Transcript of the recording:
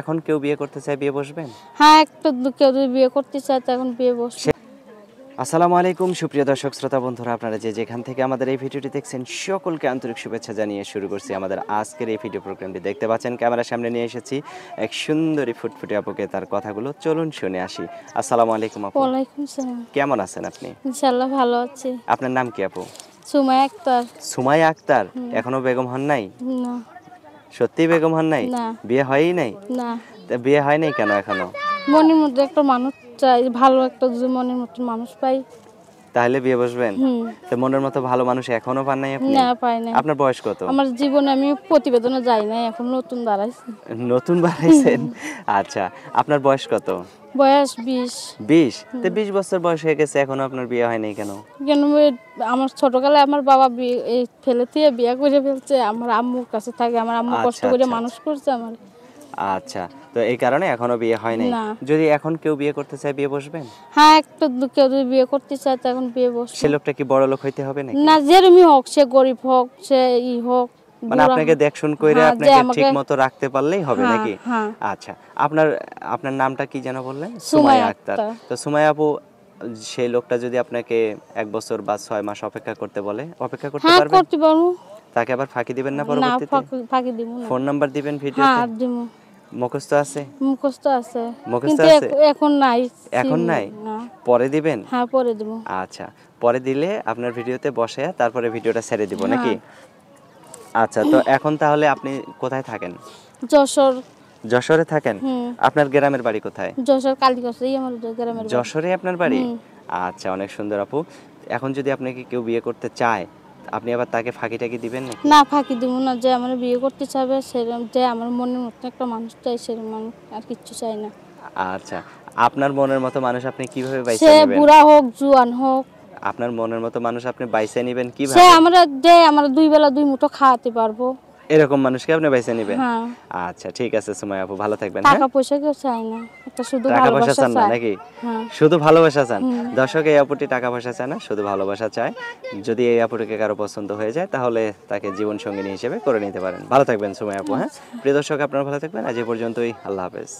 এখন কেউ বিয়ে করতে চায় বিয়ে বসবেন? হ্যাঁ, কেউ যদি বিয়ে করতে চায় তখন বিয়ে বসবে। আসসালামু আলাইকুম সুপ্রিয় দর্শক শ্রোতা বন্ধুরা, আপনারা যেখান থেকে আমাদের এই ভিডিওটি দেখছেন সকলকে আন্তরিক শুভেচ্ছা জানিয়ে শুরু করছি আমাদের আজকের এই ভিডিও প্রোগ্রামটি। দেখতে পাচ্ছেন ক্যামেরার সামনে নিয়ে এসেছি এক সুন্দরী ফুটফুটে আপুকে, তার কথাগুলো চলুন শুনে আসি। আসসালামু আলাইকুম আপু। ওয়ালাইকুম সালাম। কেমন আছেন আপনি? ইনশাআল্লাহ ভালো আছি। আপনার নাম কি আপু? সুমাইয়া আক্তার। সুমাইয়া আক্তার। এখনো বেগম হন নাই? না। সত্যি বেগম হন নাই? না। বিয়ে হয়ই নাই? না। তা বিয়ে হয় নাই কেন এখনো? মনের মধ্যে একটা মানুষ চাই, ভালো একটা যদি মনের মতো মানুষ পাই তাহলে বিয়ে বসবেন? তো মনের মতো ভালো মানুষ এখনো পান নাই আপনি? না, পাই না। আপনার বয়স কত? আমার জীবনে আমি প্রতিবেদনে যাই না, এখন নতুন দাঁড়াইছি। নতুন বাড়াইছেন? আচ্ছা, আপনার বয়স কত? বয়স 20। 20? তো 20 বছর বয়স হয়ে গেছে, এখনো আপনার বিয়ে হয় নাই কেন? কেন আমার ছোটকালে আমার বাবা ফেলে দিয়ে বিয়ে করে ফেলছে, আমার আম্মুর কাছে থাকে, আমার আম্মু কষ্ট করে মানুষ করছে আমার। আচ্ছা, তো এই কারণে এখনো বিয়ে হয় নাই। না। যদি এখন কেউ বিয়ে করতে চায় বিয়ে বসবেন? হ্যাঁ, কেউ যদি বিয়ে করতে চায় তখন বিয়ে বসবে। সে লোকটা কি বড় লোক হইতে হবে নাকি? না, যেরকমই হোক, সে গরিব হোক, সে হোক, মানে আপনাকে দেখশুন কইরা আপনাকে ঠিকমতো রাখতে পারলেই হবে নাকি? আচ্ছা, আপনার নামটা কি যেন বললেন? সুমাইয়া আক্তার। তো সুমাইয়া আপু, সেই লোকটা যদি আপনাকে 1 বছর বা 6 মাস অপেক্ষা করতে বলে, অপেক্ষা করতে পারবেন? হ্যাঁ, করতে পারবো। তাকে আবার ফাঁকি দিবেন না পরবর্তীতে? না, ফাঁকি দিব না। ফোন নাম্বার দিবেন ভিডিওতে? হ্যাঁ, দিব। মুখস্থ আছে? মুখস্থ আছে। মুখস্থ কিন্তু আছে? এখন নাই। এখন নাই? না। পরে দিবেন? হ্যাঁ, পরে দিব। আচ্ছা, পরে দিলে আপনার ভিডিওতে বসায়া তারপরে ভিডিওটা ছেড়ে দিব নাকি? আচ্ছা, তো এখন তাহলে আপনি কোথায় থাকেন? যশোর। যশোরে থাকেন? আপনার গ্রামের বাড়ি কোথায়? যশোর কালীগঞ্জেই আমার গ্রামের বাড়ি। যশোরে আপনার বাড়ি? আচ্ছা, অনেক সুন্দর আপু। এখন যদি আপনাকে কেউ বিয়ে করতে চায়, আপনি আবার তাকে ফাঁকি টাকি দিবেন নাকি? না, ফাঁকি দিব না। যে আমার বিয়ে করতে চাবে, সেরকম যে আমার মনের মতো একটা মানুষ চাই, সেরকম মানুষ আর কিচ্ছু চাই না। আচ্ছা, আপনার মনের মতো মানুষ আপনি কিভাবে বাইছে সে নেবেন? বুড়া হোক, জুয়ান হোক। আপনার মনের মতো মানুষ আপনি বাইছে নেবেন কিভাবে? সে আমরা 2 বেলা 2 মুঠো খাওয়াতে পারবো, এরকম মানুষকে আপনি বাইছে নেবেন? হ্যাঁ। আচ্ছা, ঠিক আছে সুমাইয়া আপু, ভালো থাকবেন। টাকা পয়সা কেউ চাই না, একটা শুধু টাকা পয়সা ভালোবাসা চান না চাই। নাকি? হ্যাঁ। শুধু ভালোবাসা চান? দর্শক, এই আপুটি টাকা পয়সা চায় না, শুধু ভালোবাসা চায়। যদি এই আপুটিকে কারো পছন্দ হয়ে যায়, তাহলে তাকে জীবন সঙ্গিনী হিসেবে করে নিতে পারেন। ভালো থাকবেন সুমাইয়া আপু। হ্যাঁ, প্রিয় দর্শক, আপনারা ভালো থাকবেন। আজ এই পর্যন্তই। আল্লাহ হাফেজ।